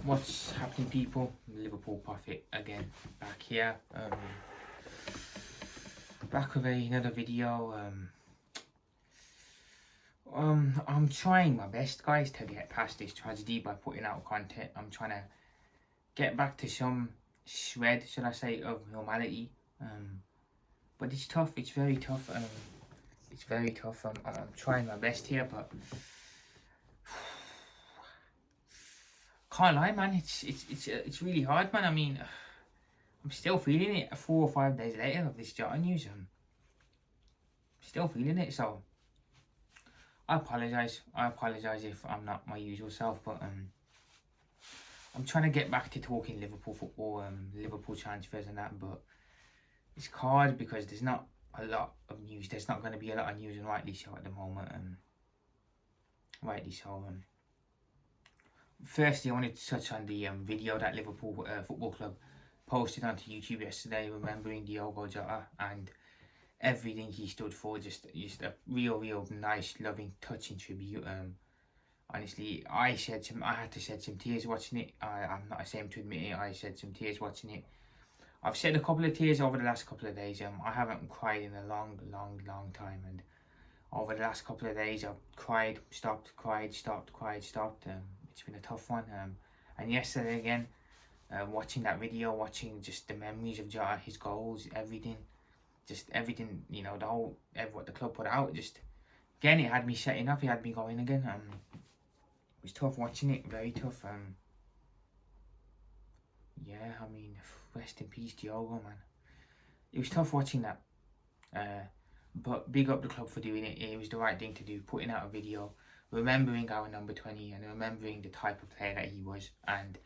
What's happening, people? Liverpool Prophet again, back here. Back with another video. I'm trying my best, guys, to get past this tragedy by putting out content. I'm trying to get back to some shred, should I say, of normality. But it's tough. It's very tough. It's very tough. I'm trying my best here, but can't lie, man. It's really hard, man. I mean, I'm still feeling it 4 or 5 days later of this Jota news. Still feeling it, so I apologise. I apologise if I'm not my usual self, but I'm trying to get back to talking Liverpool football, Liverpool transfers and that, but it's hard because there's not a lot of news. There's not going to be a lot of news, and rightly so at the moment. Rightly so. Firstly, I wanted to touch on the video that Liverpool Football Club posted onto YouTube yesterday, remembering Diogo Jota and everything he stood for. Just a real nice, loving, touching tribute. Honestly, I had to shed some tears watching it. I'm not ashamed to admit it. I shed some tears watching it. I've shed a couple of tears over the last couple of days. I haven't cried in a long time, and over the last couple of days I've cried, stopped, cried, stopped, cried, stopped. It's been a tough one. And yesterday again, watching that video, watching just the memories of Jota, his goals, everything, you know, what the club put out, just again, it had me setting up, it had me going again. It was tough watching it, very tough. Yeah, I mean, rest in peace, Diogo, man. It was tough watching that. But big up the club for doing it. It was the right thing to do, putting out a video, remembering our number 20 and remembering the type of player that he was. And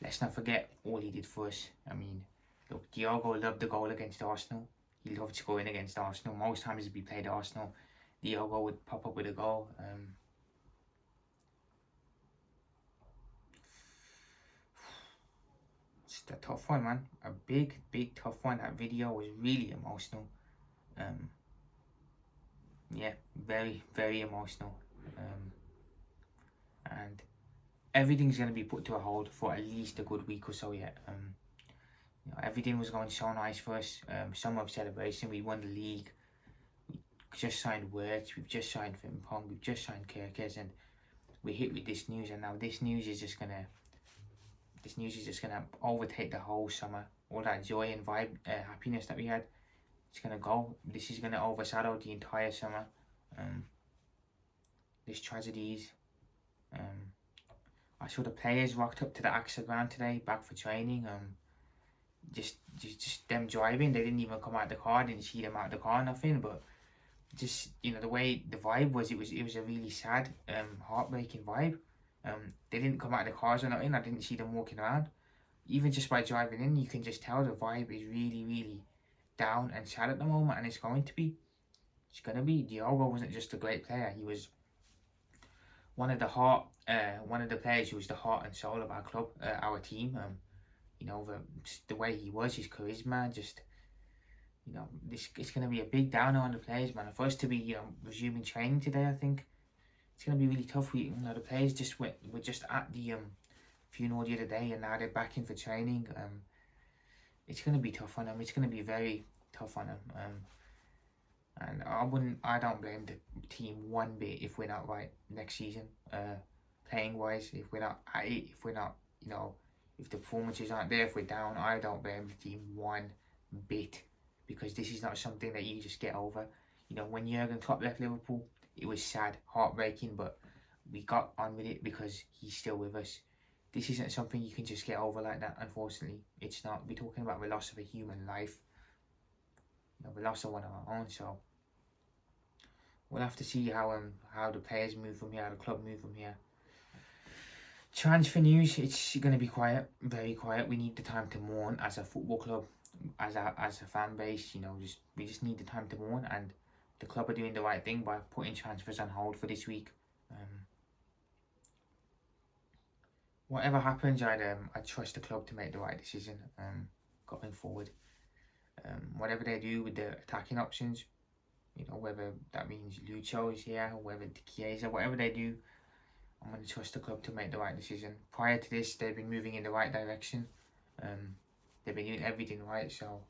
let's not forget all he did for us. I mean, look, Diogo loved the goal against Arsenal. He loved scoring against Arsenal. Most times we played Arsenal, Diogo would pop up with a goal. It's a tough one, man. A big tough one. That video was really emotional. Yeah, very emotional. And everything's going to be put to a hold for at least a good week or so yet. You know, everything was going so nice for us. Summer of celebration. We won the league. We just signed Words. We've just signed Frimpong. We've just signed Kirkes, and we hit with this news. And now this news is just gonna overtake the whole summer. All that joy and vibe, happiness that we had, it's gonna go. This is gonna overshadow the entire summer. This tragedies. I saw the players rocked up to the AXA ground today, back for training. Just them driving. They didn't even come out the car. I didn't see them out the car, nothing. But just, you know, the way the vibe was, it was a really sad, heartbreaking vibe. They didn't come out of the cars or nothing. I didn't see them walking around. Even just by driving in, you can just tell the vibe is really down and sad at the moment, and it's going to be. It's gonna be. Diogo wasn't just a great player. He was one of the players who was the heart and soul of our club, our team. You know, the way he was, his charisma, just, you know, it's gonna be a big downer on the players, man. For us to be, you know, resuming training today, I think it's gonna be really tough. You know, the players were just at the funeral the other day, and now they're back in for training. It's gonna be tough on them. It's gonna be very tough on them. And I don't blame the team one bit if we're not right next season. Playing wise, if we're not at it, if we're not, you know, if the performances aren't there, if we're down, I don't blame the team one bit, because this is not something that you just get over. You know, when Jurgen Klopp left Liverpool, it was sad, heartbreaking, but we got on with it because he's still with us. This isn't something you can just get over like that, unfortunately. It's not. We're talking about the loss of a human life. You know, the loss of one of our own, so we'll have to see how the players move from here, how the club move from here. Transfer news, it's going to be quiet, very quiet. We need the time to mourn as a football club, as a fan base. You know, we just need the time to mourn, and the club are doing the right thing by putting transfers on hold for this week. Whatever happens, I trust the club to make the right decision going forward. Whatever they do with the attacking options, you know, whether that means Lucho is here, or whether Chiesa, whatever they do, I'm going to trust the club to make the right decision. Prior to this, they've been moving in the right direction. They've been doing everything right, so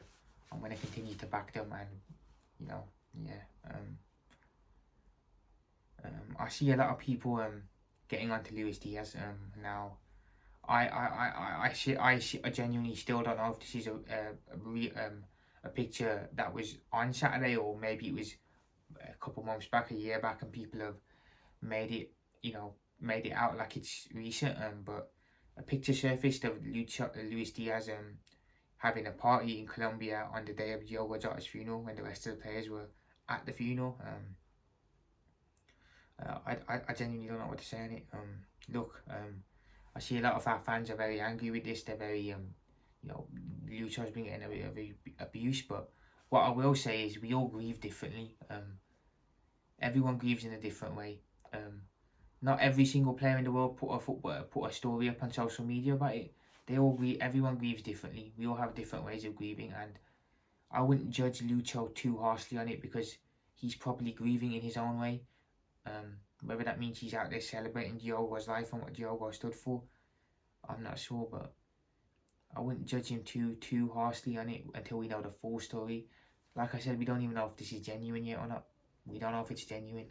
I'm going to continue to back them. And I see a lot of people getting onto Luis Diaz now. I genuinely still don't know if this is a picture that was on Saturday, or maybe it was a couple months back, a year back, and people have made it, made it out like it's recent. But a picture surfaced of Luis Diaz having a party in Colombia on the day of Diogo Jota's funeral, when the rest of the players were at the funeral. I genuinely don't know what to say on it. Look, I see a lot of our fans are very angry with this. They're very, Lucho's been getting a bit of abuse. But what I will say is we all grieve differently. Everyone grieves in a different way. Not every single player in the world put a story up on social media about it. Everyone grieves differently. We all have different ways of grieving, and I wouldn't judge Lucho too harshly on it, because he's probably grieving in his own way. Whether that means he's out there celebrating Diogo's life and what Diogo stood for, I'm not sure, but I wouldn't judge him too harshly on it until we know the full story. Like I said, we don't even know if this is genuine yet or not. We don't know if it's genuine.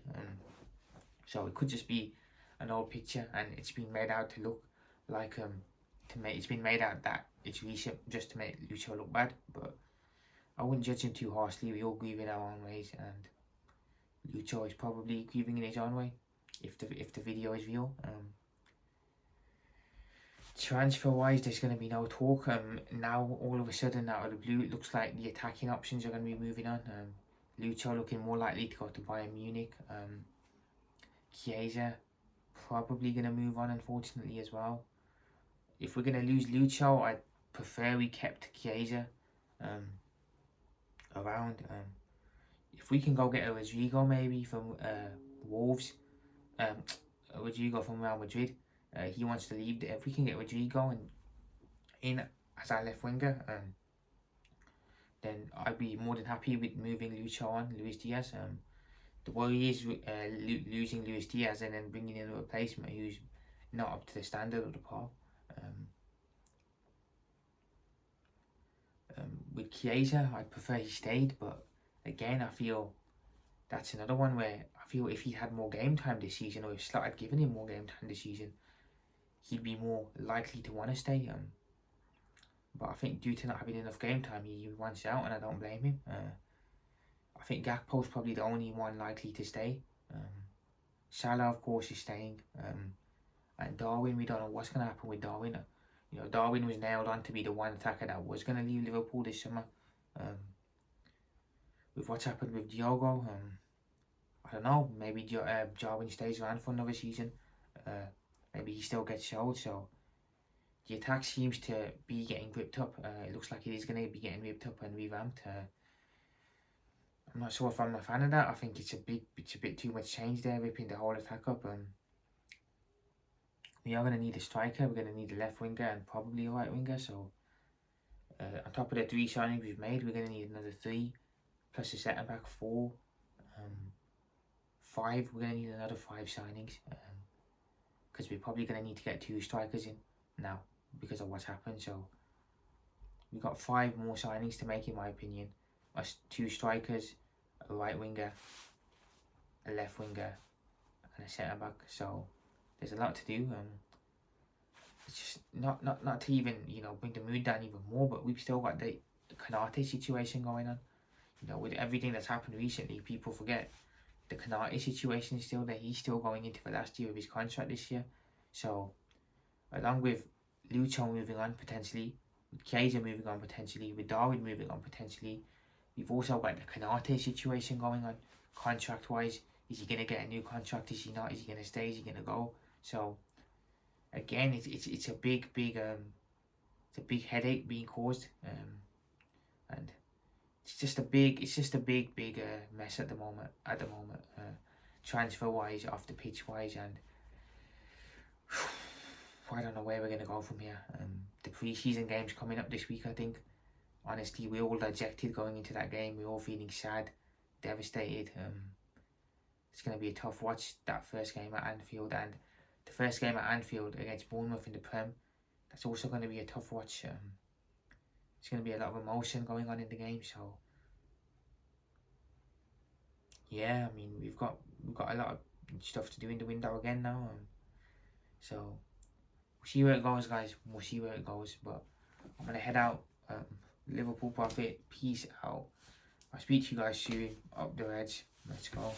So it could just be an old picture, and it's been made out to look like it's been made out that it's recent just to make Lucho look bad. But I wouldn't judge him too harshly. We all grieve in our own ways, and Lucho is probably grieving in his own way, if the video is real. Transfer wise, there's going to be no talk. Now all of a sudden, out of the blue, it looks like the attacking options are going to be moving on. Lucho looking more likely to go to Bayern Munich. Chiesa probably going to move on, unfortunately, as well. If we're going to lose Lucho, I'd prefer we kept Chiesa around. If we can go get a Rodrigo maybe from Wolves, Rodrigo from Real Madrid, he wants to leave. If we can get Rodrigo in as our left winger, then I'd be more than happy with moving Luis Diaz. The worry is losing Luis Diaz and then bringing in a replacement who's not up to the standard of the par. With Chiesa, I'd prefer he stayed, but again, I feel that's another one where I feel if he had more game time this season, or if Slot had given him more game time this season, he'd be more likely to want to stay. But I think due to not having enough game time, he wants out, and I don't blame him. I think Gakpo's probably the only one likely to stay. Salah, of course, is staying. And Darwin, we don't know what's going to happen with Darwin. Darwin was nailed on to be the one attacker that was going to leave Liverpool this summer. With what's happened with Diogo, I don't know. Maybe Darwin stays around for another season. Maybe he still gets sold. So the attack seems to be getting ripped up. It looks like it is going to be getting ripped up and revamped. I'm not sure if I'm a fan of that. I think it's a bit too much change there, ripping the whole attack up. We are going to need a striker. We're going to need a left winger and probably a right winger. So on top of the 3 signings we've made, we're going to need another 3 plus a centre back, 4, 5. We're going to need another 5 signings because we're probably going to need to get 2 strikers in now because of what's happened. So we've got 5 more signings to make, in my opinion. Us 2 strikers, a right winger, a left winger, and a centre back. So there's a lot to do. It's just not to even bring the mood down even more, but we've still got the Kanate situation going on. With everything that's happened recently, people forget the Kanate situation is still there. He's still going into the last year of his contract this year. So along with Lucho moving on potentially, with Chiesa moving on potentially, with Darwin moving on potentially, we've also got the Kanate situation going on. Contract wise, is he going to get a new contract? Is he not? Is he going to stay? Is he going to go? So again, it's a big headache being caused, and it's just a big mess at the moment. Transfer wise, off the pitch wise, and I don't know where we're gonna go from here. The pre-season game's coming up this week, I think. Honestly, we're all dejected going into that game. We're all feeling sad, devastated. It's gonna be a tough watch, that first game at Anfield, and the first game at Anfield against Bournemouth in the Prem. That's also going to be a tough watch. It's going to be a lot of emotion going on in the game. So yeah, I mean we've got a lot of stuff to do in the window again now. So we'll see where it goes, guys. We'll see where it goes. But I'm gonna head out. Liverpool profit. Peace out. I'll speak to you guys soon. Up the Reds. Let's go.